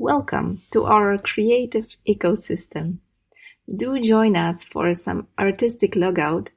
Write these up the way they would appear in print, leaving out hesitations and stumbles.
Welcome to our creative ecosystem. Do join us for some artistic logout,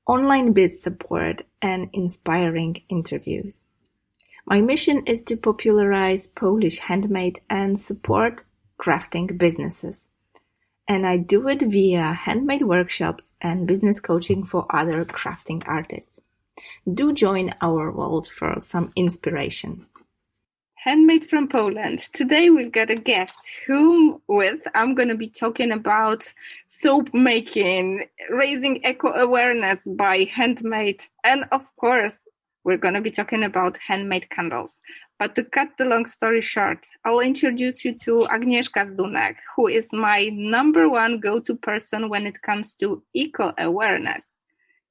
online biz support, and inspiring interviews. My mission is to popularize Polish handmade and support crafting businesses. And I do it via handmade workshops and business coaching for other crafting artists. Do join our world for some inspiration. Handmade from Poland. Today we've got a guest I'm going to be talking about soap making, raising eco-awareness by handmade, and of course, we're going to be talking about handmade candles. But to cut the long story short, I'll introduce you to Agnieszka Zdunek, who is my number one go-to person when it comes to eco-awareness.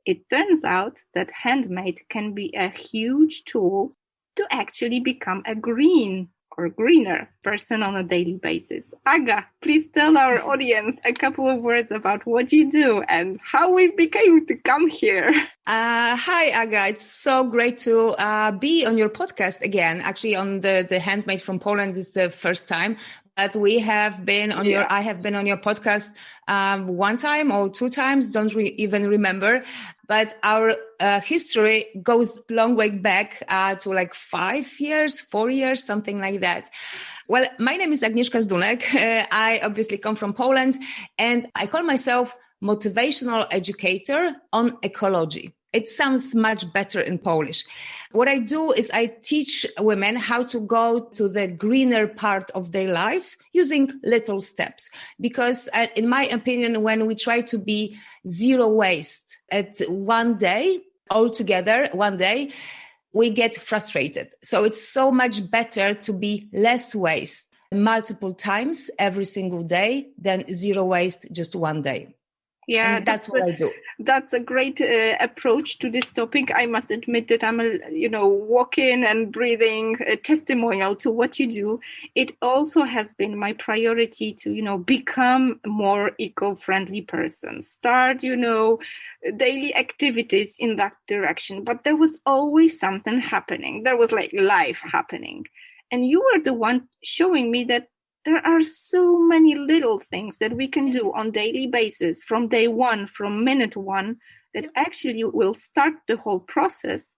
It turns out that handmade can be a huge tool to actually become a green or greener person on a daily basis. Aga, please tell our audience a couple of words about what you do and how we became to come here. Hi, Aga. It's so great to be on your podcast again. Actually, on the Handmade from Poland is the first time. But we have been on I have been on your podcast one time or two times, don't even remember. But our history goes long way back to like 5 years, 4 years, something like that. Well, my name is Agnieszka Zdunek. I obviously come from Poland, and I call myself motivational educator on ecology. It sounds much better in Polish. What I do is I teach women how to go to the greener part of their life using little steps. Because in my opinion, when we try to be zero waste at one day, altogether one day, we get frustrated. So it's so much better to be less waste multiple times every single day than zero waste just one day. Yeah, and that's what I do. That's a great approach to this topic. I must admit that I'm a, walking and breathing testimonial to what you do. It also has been my priority to, become a more eco-friendly person. Start, daily activities in that direction. But there was always something happening. There was like life happening. And you were the one showing me that there are so many little things that we can do on daily basis from day one, from minute one, that actually will start the whole process.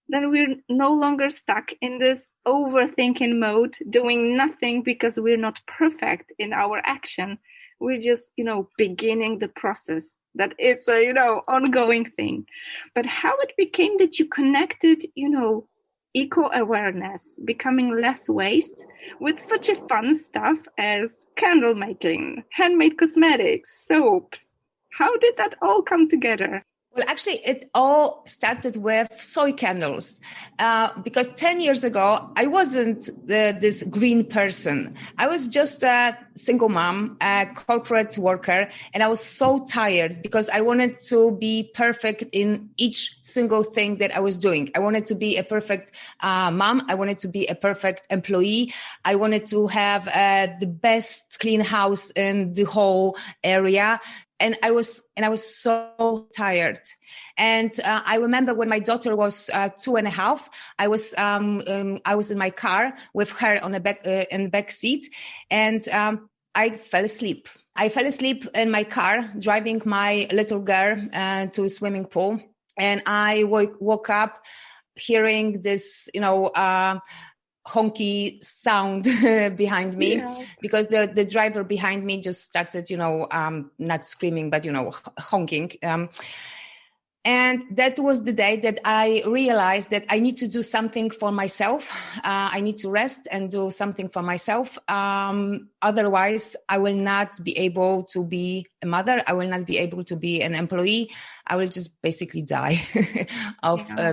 Then we're no longer stuck in this overthinking mode, doing nothing because we're not perfect in our action. We're just, beginning the process. That it's a, ongoing thing. But how it became that you connected, eco-awareness, becoming less waste, with such a fun stuff as candle making, handmade cosmetics, soaps. How did that all come together? Well, actually, it all started with soy candles because 10 years ago, I wasn't this green person. I was just a single mom, a corporate worker, and I was so tired because I wanted to be perfect in each single thing that I was doing. I wanted to be a perfect mom. I wanted to be a perfect employee. I wanted to have the best clean house in the whole area. And I was so tired. And I remember when my daughter was 2.5, I was in my car with her in the back seat, and I fell asleep. I fell asleep in my car driving my little girl to a swimming pool, and I woke up hearing this, honky sound behind me because the driver behind me just started, not screaming, but, honking. And that was the day that I realized that I need to do something for myself. I need to rest and do something for myself. Otherwise, I will not be able to be a mother. I will not be able to be an employee. I will just basically die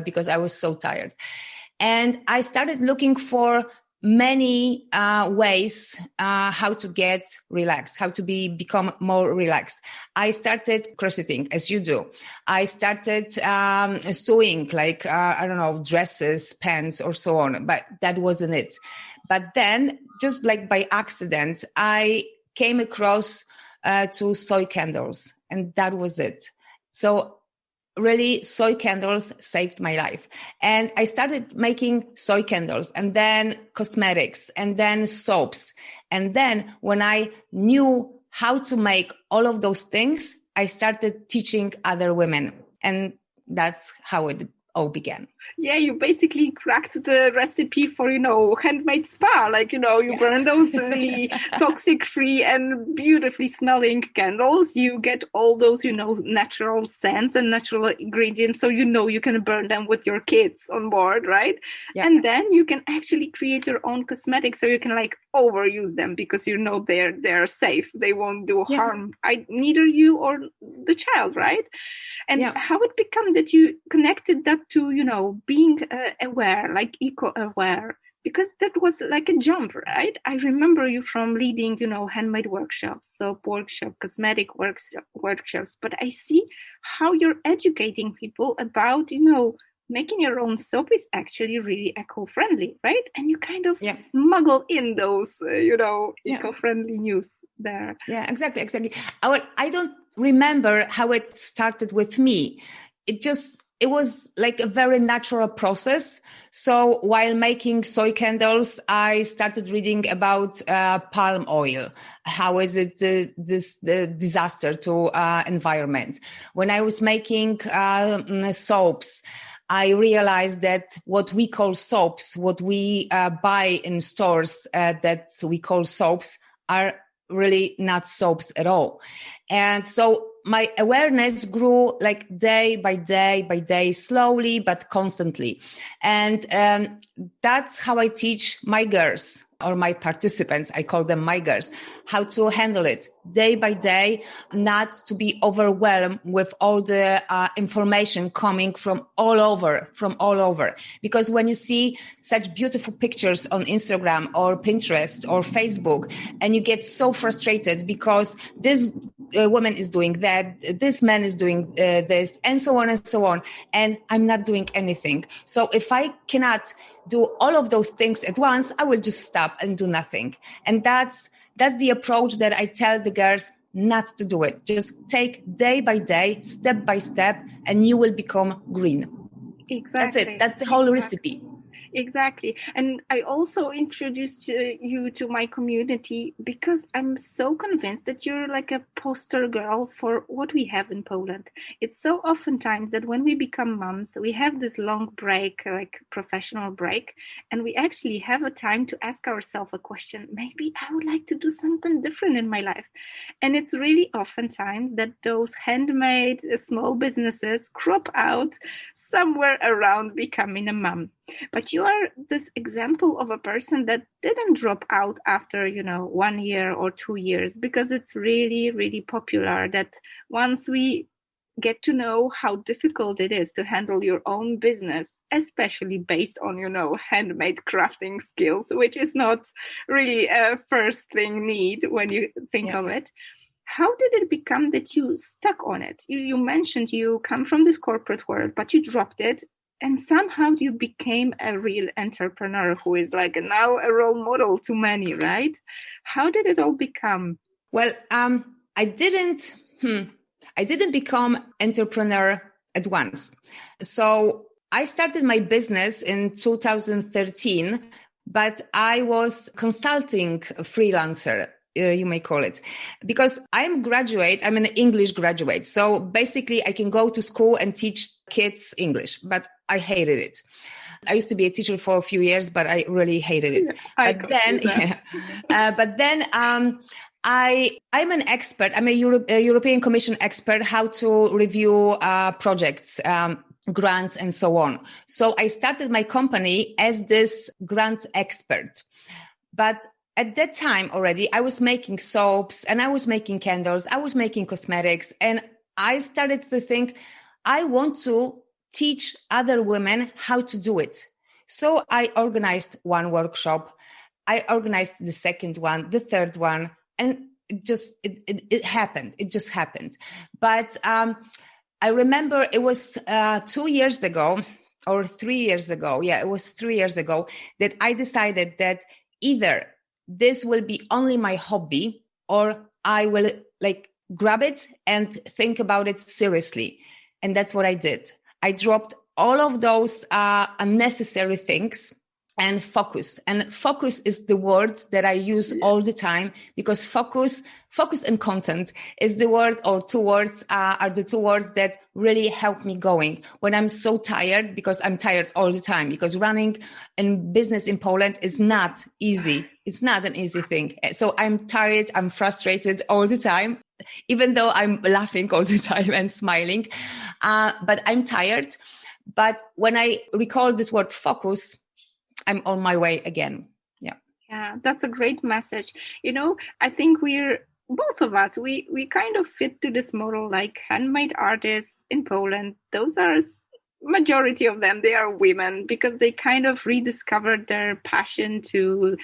because I was so tired. And I started looking for many ways how to get relaxed, how to become more relaxed. I started crocheting, as you do. I started sewing, like, dresses, pants, or so on. But that wasn't it. But then, just like by accident, I came across to soy candles. And that was it. So really soy candles saved my life. And I started making soy candles and then cosmetics and then soaps. And then when I knew how to make all of those things, I started teaching other women. And that's how it all began. Yeah, you basically cracked the recipe for, handmade spa. Like, you burn those really toxic-free and beautifully smelling candles. You get all those, natural scents and natural ingredients. So, you can burn them with your kids on board, right? Yeah. And then you can actually create your own cosmetics. So you can overuse them because, they're safe. They won't do harm. Neither you or the child, right? And how it become that you connected that to, being aware, eco-aware, because that was like a jump, right? I remember you from leading, handmade workshops, soap workshop, cosmetic workshops, but I see how you're educating people about, making your own soap is actually really eco-friendly, right? And you kind of smuggle in those, eco-friendly news there. Yeah, exactly. I don't remember how it started with me. It was like a very natural process. So while making soy candles, I started reading about palm oil. How is it the disaster to environment? When I was making soaps, I realized that what we call soaps, what we buy in stores that we call soaps, are really not soaps at all. And so my awareness grew like day by day, slowly but constantly. And that's how I teach my girls or my participants, I call them my girls, how to handle it day by day, not to be overwhelmed with all the information coming from all over. Because when you see such beautiful pictures on Instagram or Pinterest or Facebook, and you get so frustrated because this woman is doing that, this man is doing this, and so on, and I'm not doing anything. So if I cannot do all of those things at once, I will just stop and do nothing. And that's the approach that I tell the girls not to do it. Just take day by day, step by step, and you will become green. Exactly. That's it. That's the whole recipe. Exactly. And I also introduced you to my community because I'm so convinced that you're like a poster girl for what we have in Poland. It's so oftentimes that when we become moms, we have this long break, like professional break, and we actually have a time to ask ourselves a question. Maybe I would like to do something different in my life. And it's really oftentimes that those handmade small businesses crop out somewhere around becoming a mom. But you are this example of a person that didn't drop out after, 1 year or 2 years, because it's really, really popular that once we get to know how difficult it is to handle your own business, especially based on, handmade crafting skills, which is not really a first thing need when you think of it. How did it become that you stuck on it? You mentioned you come from this corporate world, but you dropped it. And somehow you became a real entrepreneur who is like now a role model to many, right? How did it all become? Well, I didn't become entrepreneur at once. So I started my business in 2013, but I was consulting freelancer. You may call it, because I'm an English graduate. So basically I can go to school and teach kids English, but I hated it. I used to be a teacher for a few years, but I really hated it. But then I'm an expert. I'm a European Commission expert, how to review projects, grants and so on. So I started my company as this grants expert. But at that time already, I was making soaps and I was making candles. I was making cosmetics. And I started to think, I want to teach other women how to do it. So I organized one workshop. I organized the second one, the third one, and it happened. It just happened. But I remember it was 2 years ago or 3 years ago. Yeah, it was 3 years ago that I decided that either this will be only my hobby, or I will grab it and think about it seriously. And that's what I did. I dropped all of those unnecessary things and focus. And focus is the word that I use all the time, because focus and content is the word, or two words are the two words that really help me going when I'm so tired, because I'm tired all the time, because running a business in Poland is not easy. It's not an easy thing. So I'm tired. I'm frustrated all the time, even though I'm laughing all the time and smiling. But I'm tired. But when I recall this word focus, I'm on my way again. Yeah, that's a great message. I think both of us, we kind of fit to this model, like handmade artists in Poland. Those are majority of them, they are women, because they kind of rediscovered their passion to,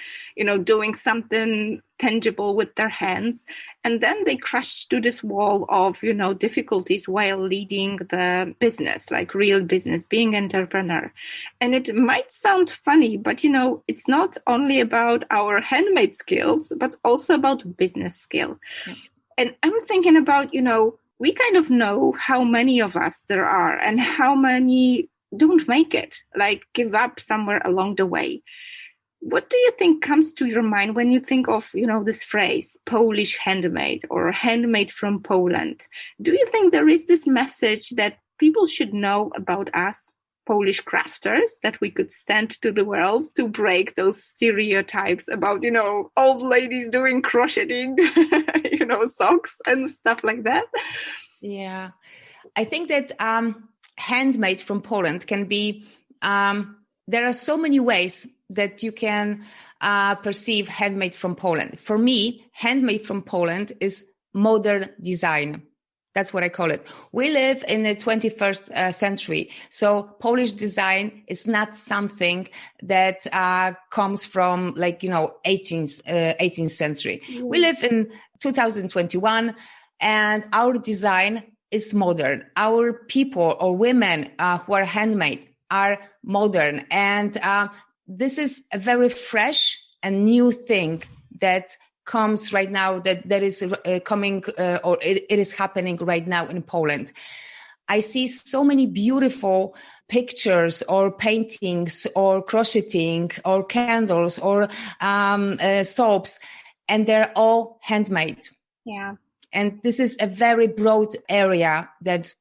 doing something tangible with their hands. And then they crashed to this wall of, difficulties while leading the business, like real business, being entrepreneur. And it might sound funny, but, it's not only about our handmade skills, but also about business skill. Yeah. And I'm thinking about, we kind of know how many of us there are and how many don't make it, like give up somewhere along the way. What do you think comes to your mind when you think of, this phrase, Polish handmade or handmade from Poland? Do you think there is this message that people should know about us, Polish crafters, that we could send to the world to break those stereotypes about, old ladies doing crocheting, socks and stuff like that? Yeah, I think that handmade from Poland can be, there are so many ways that you can perceive handmade from Poland. For me, handmade from Poland is modern design. That's what I call it. We live in the 21st century. So Polish design is not something that comes from 18th century. Mm. We live in 2021 and our design is modern. Our people or women who are handmade are modern. And this is a very fresh and new thing that comes right now, that is coming or it is happening right now in Poland. I see so many beautiful pictures or paintings or crocheting or candles or soaps, and they're all handmade. Yeah. And this is a very broad area that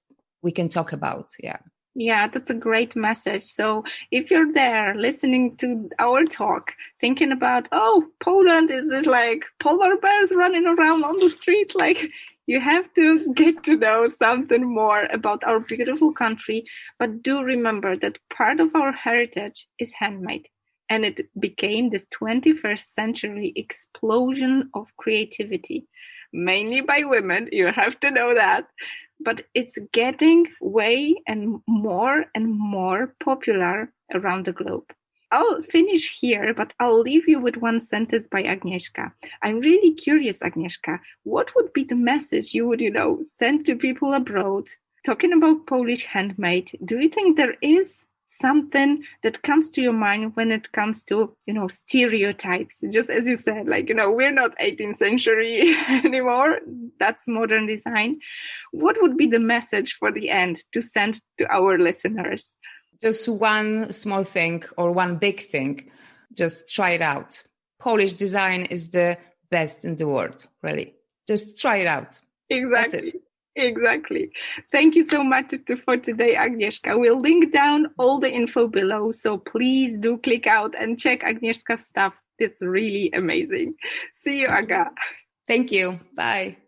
we can talk about. Yeah. Yeah, that's a great message. So if you're there listening to our talk, thinking about, Poland, is this like polar bears running around on the street? Like, you have to get to know something more about our beautiful country. But do remember that part of our heritage is handmade. And it became this 21st century explosion of creativity, mainly by women. You have to know that. But it's getting way and more popular around the globe. I'll finish here, but I'll leave you with one sentence by Agnieszka. I'm really curious, Agnieszka, what would be the message you would, send to people abroad talking about Polish handmade? Do you think there is something that comes to your mind when it comes to, stereotypes? Just as you said, we're not 18th century anymore. That's modern design. What would be the message for the end to send to our listeners? Just one small thing or one big thing. Just try it out. Polish design is the best in the world, really. Just try it out. Exactly. That's it. Exactly. Thank you so much for today, Agnieszka. We'll link down all the info below, so please do click out and check Agnieszka's stuff. It's really amazing. See you, Aga. Thank you. Bye.